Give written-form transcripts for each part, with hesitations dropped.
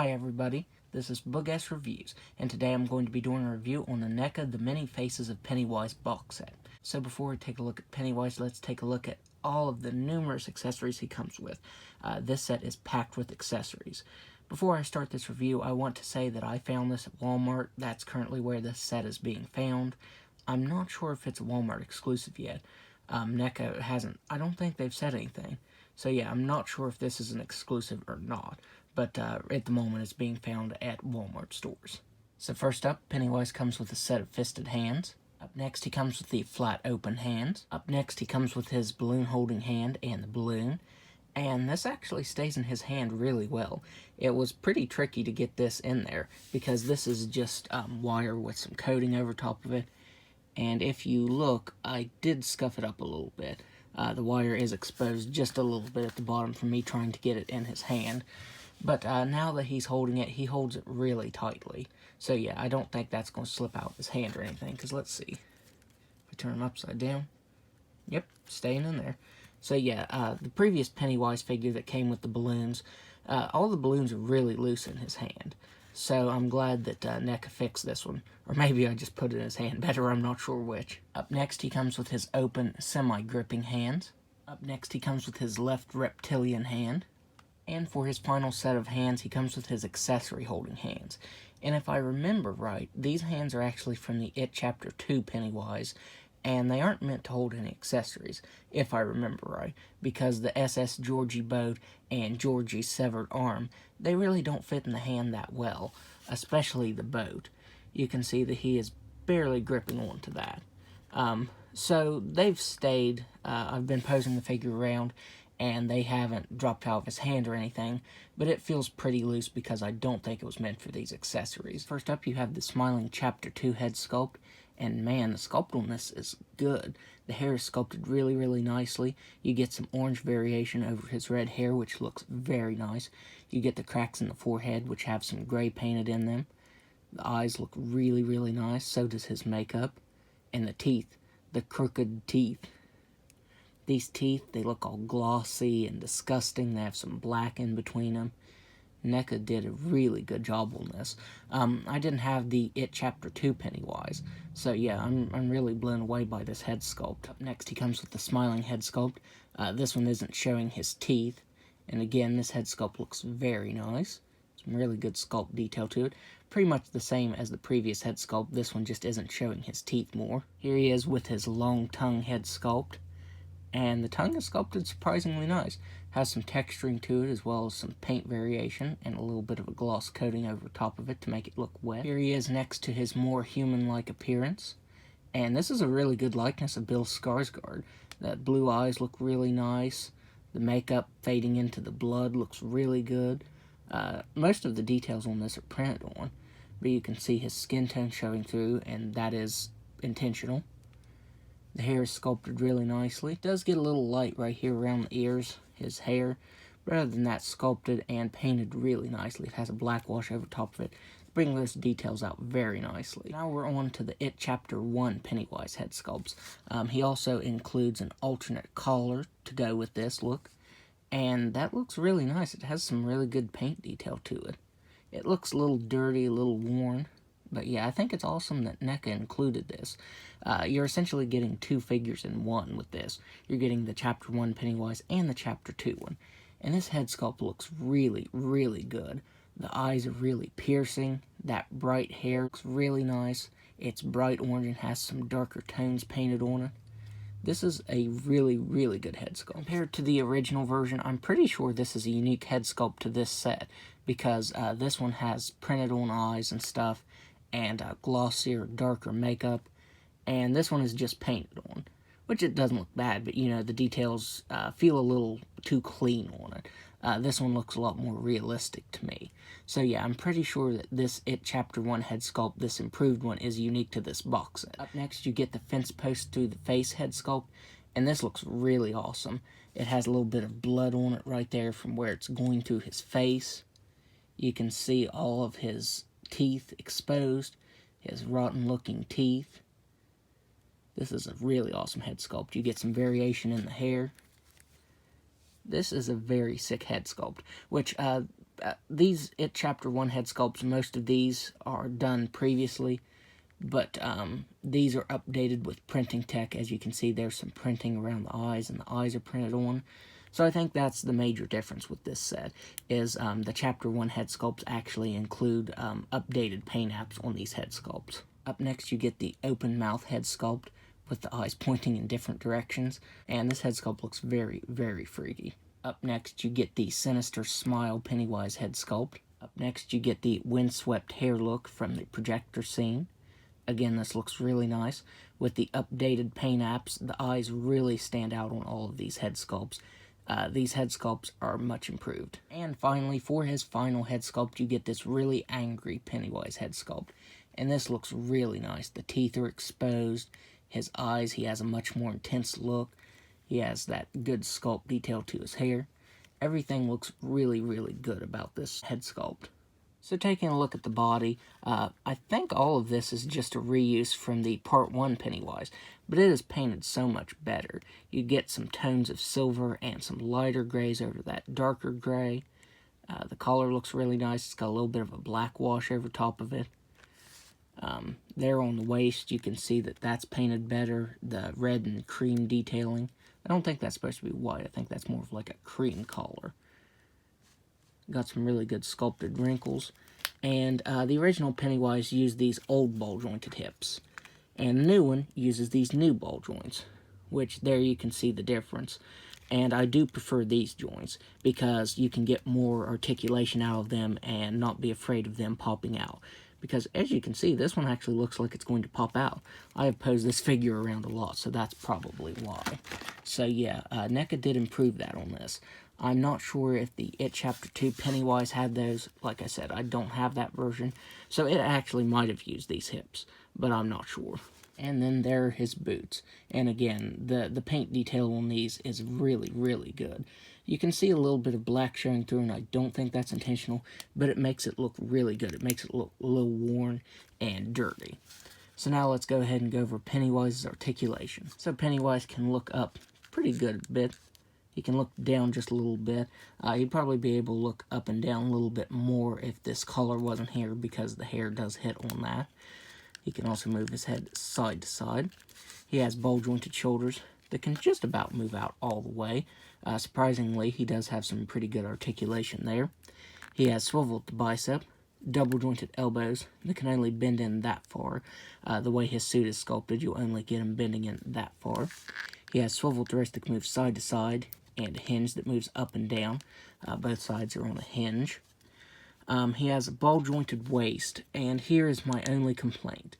Hi everybody, this is Boog Reviews, and today I'm going to be doing a review on the Neca The Many Faces of Pennywise Boxset. So before we take a look at Pennywise, let's take a look at all of the numerous accessories he comes with. This set is packed with accessories. Before I start this review, I want to say that I found this at Walmart. That's currently where this set is being found. I'm not sure if it's a Walmart exclusive yet. Neca hasn't, I don't think they've said anything. So yeah, I'm not sure if this is an exclusive or not, but at the moment it's being found at Walmart stores. So first up, Pennywise comes with a set of fisted hands. Up next he comes with the flat open hands. Up next he comes with his balloon holding hand and the balloon. And this actually stays in his hand really well. It was pretty tricky to get this in there because this is just wire with some coating over top of it. And if you look, I did scuff it up a little bit. The wire is exposed just a little bit at the bottom from me trying to get it in his hand. But now that he's holding it, he holds it really tightly. So yeah, I don't think that's going to slip out of his hand or anything. Because let's see. If I turn him upside down. Yep, staying in there. So yeah, the previous Pennywise figure that came with the balloons, all the balloons are really loose in his hand. So I'm glad that Neca fixed this one. Or maybe I just put it in his hand better, I'm not sure which. Up next he comes with his open, semi-gripping hands. Up next he comes with his left reptilian hand. And for his final set of hands, he comes with his accessory holding hands. And if I remember right, these hands are actually from the It Chapter 2 Pennywise, and they aren't meant to hold any accessories, if I remember right, because the SS Georgie boat and Georgie's severed arm, they really don't fit in the hand that well, especially the boat. You can see that he is barely gripping onto that. So they've stayed. I've been posing the figure around, and they haven't dropped out of his hand or anything, but it feels pretty loose because I don't think it was meant for these accessories. First up, you have the Smiling Chapter 2 head sculpt, and man, the sculpt on this is good. The hair is sculpted really, really nicely. You get some orange variation over his red hair, which looks very nice. You get the cracks in the forehead, which have some gray painted in them. The eyes look really, really nice. So does his makeup. And the teeth. The crooked teeth. These teeth, they look all glossy and disgusting. They have some black in between them. Neca did a really good job on this. I didn't have the It Chapter 2 Pennywise, so yeah, I'm really blown away by this head sculpt. Up next, he comes with the smiling head sculpt. This one isn't showing his teeth, and again, this head sculpt looks very nice. Some really good sculpt detail to it. Pretty much the same as the previous head sculpt. This one just isn't showing his teeth more. Here he is with his long tongue head sculpt. And the tongue is sculpted surprisingly nice. Has some texturing to it as well as some paint variation and a little bit of a gloss coating over top of it to make it look wet. Here he is next to his more human-like appearance. And this is a really good likeness of Bill Skarsgård. The blue eyes look really nice. The makeup fading into the blood looks really good. Most of the details on this are printed on, but you can see his skin tone showing through, and that is intentional. The hair is sculpted really nicely. It does get a little light right here around the ears, his hair. But other than that, sculpted and painted really nicely. It has a black wash over top of it, bringing those details out very nicely. Now we're on to the It Chapter 1 Pennywise head sculpts. He also includes an alternate collar to go with this look. And that looks really nice. It has some really good paint detail to it. It looks a little dirty, a little worn. But yeah, I think it's awesome that Neca included this. You're essentially getting two figures in one with this. You're getting the Chapter 1 Pennywise and the Chapter 2 one. And this head sculpt looks really, really good. The eyes are really piercing. That bright hair looks really nice. It's bright orange and has some darker tones painted on it. This is a really, really good head sculpt. Compared to the original version, I'm pretty sure this is a unique head sculpt to this set, because this one has printed on eyes and stuff, and glossier, darker makeup, and this one is just painted on, which it doesn't look bad, but you know, the details feel a little too clean on it. This one looks a lot more realistic to me. So yeah, I'm pretty sure that this It Chapter 1 head sculpt, this improved one, is unique to this box set. Up next, you get the fence post through the face head sculpt, and this looks really awesome. It has a little bit of blood on it right there from where it's going through his face. You can see all of his teeth exposed, his rotten looking teeth. This is a really awesome head sculpt. You get some variation in the hair. This is a very sick head sculpt, which These It Chapter 1 head sculpts, most of these are done previously, but these are updated with printing tech. As you can see, there's some printing around the eyes, and the eyes are printed on. So I think that's the major difference with this set, is the Chapter 1 head sculpts actually include updated paint apps on these head sculpts. Up next, you get the open mouth head sculpt with the eyes pointing in different directions, and this head sculpt looks very, very freaky. Up next, you get the sinister smile Pennywise head sculpt. Up next, you get the windswept hair look from the projector scene. Again, this looks really nice. With the updated paint apps, the eyes really stand out on all of these head sculpts. These head sculpts are much improved. And finally, for his final head sculpt, you get this really angry Pennywise head sculpt. And this looks really nice. The teeth are exposed. His eyes, he has a much more intense look. He has that good sculpt detail to his hair. Everything looks really, really good about this head sculpt. So taking a look at the body, I think all of this is just a reuse from the Part 1 Pennywise, but it is painted so much better. You get some tones of silver and some lighter grays over that darker gray. The collar looks really nice. It's got a little bit of a black wash over top of it. There on the waist, you can see that that's painted better, the red and cream detailing. I don't think that's supposed to be white. I think that's more of like a cream collar. Got some really good sculpted wrinkles. And the original Pennywise used these old ball-jointed hips. And the new one uses these new ball joints, which there you can see the difference. And I do prefer these joints because you can get more articulation out of them and not be afraid of them popping out. Because as you can see, this one actually looks like it's going to pop out. I have posed this figure around a lot, so that's probably why. So yeah, Neca did improve that on this. I'm not sure if the It Chapter 2 Pennywise had those. Like I said, I don't have that version. So it actually might have used these hips, but I'm not sure. And then there are his boots. And again, the paint detail on these is really, really good. You can see a little bit of black showing through, and I don't think that's intentional, but it makes it look really good. It makes it look a little worn and dirty. So now let's go ahead and go over Pennywise's articulation. So Pennywise can look up pretty good a bit. He can look down just a little bit. He'd probably be able to look up and down a little bit more if this collar wasn't here, because the hair does hit on that. He can also move his head side to side. He has ball-jointed shoulders that can just about move out all the way. Surprisingly, he does have some pretty good articulation there. He has swivel at the bicep, double-jointed elbows that can only bend in that far. The way his suit is sculpted, you only get him bending in that far. He has swivel wrist that can move side to side, and a hinge that moves up and down. Both sides are on a hinge. He has a ball-jointed waist, and here is my only complaint.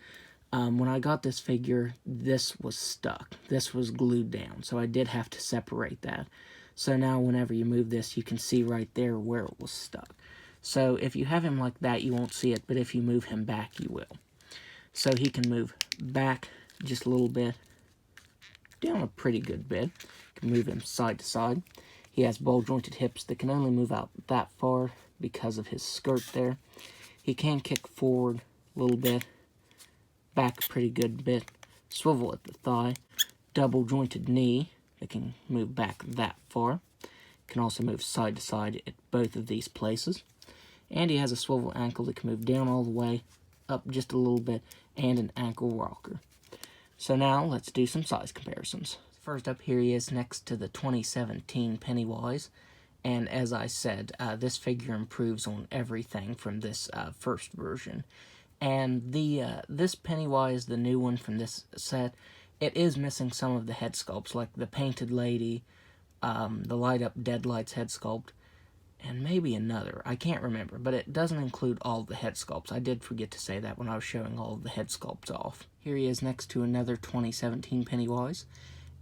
When I got this figure, this was stuck. This was glued down, so I did have to separate that. So now whenever you move this, you can see right there where it was stuck. So if you have him like that, you won't see it, but if you move him back, you will. So he can move back just a little bit, down a pretty good bit. You can move him side to side. He has ball-jointed hips that can only move out that far because of his skirt there. He can kick forward a little bit, back a pretty good bit, swivel at the thigh, double-jointed knee that can move back that far. Can also move side to side at both of these places. And he has a swivel ankle that can move down all the way, up just a little bit, and an ankle rocker. So now let's do some size comparisons. First up, here he is next to the 2017 Pennywise. And as I said, this figure improves on everything from this first version. And this Pennywise, the new one from this set, it is missing some of the head sculpts, like the painted lady, the light-up Deadlights head sculpt, and maybe another. I can't remember, but it doesn't include all of the head sculpts. I did forget to say that when I was showing all of the head sculpts off. Here he is next to another 2017 Pennywise.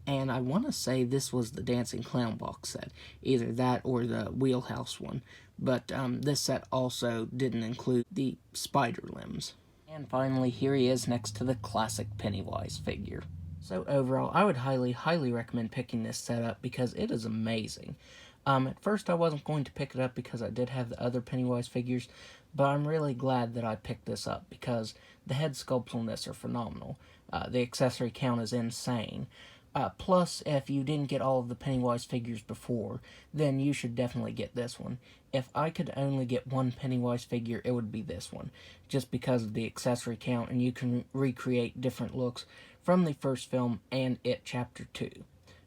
And I want to say this was the Dancing Clown box set. Either that or the Wheelhouse one. But this set also didn't include the spider limbs. And finally, here he is next to the classic Pennywise figure. So overall, I would highly, highly recommend picking this set up because it is amazing. At first, I wasn't going to pick it up because I did have the other Pennywise figures. But I'm really glad that I picked this up because the head sculpts on this are phenomenal. The accessory count is insane. Plus, if you didn't get all of the Pennywise figures before, then you should definitely get this one. If I could only get one Pennywise figure, it would be this one, just because of the accessory count, and you can recreate different looks from the first film and It Chapter 2.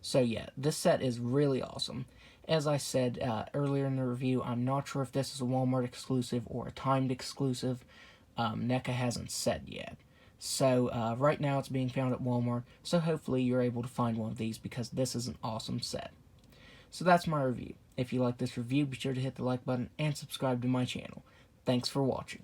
So yeah, this set is really awesome. As I said earlier in the review, I'm not sure if this is a Walmart exclusive or a timed exclusive. Neca hasn't said yet. So right now it's being found at Walmart, so hopefully you're able to find one of these because this is an awesome set. So that's my review. If you like this review, be sure to hit the like button and subscribe to my channel. Thanks for watching.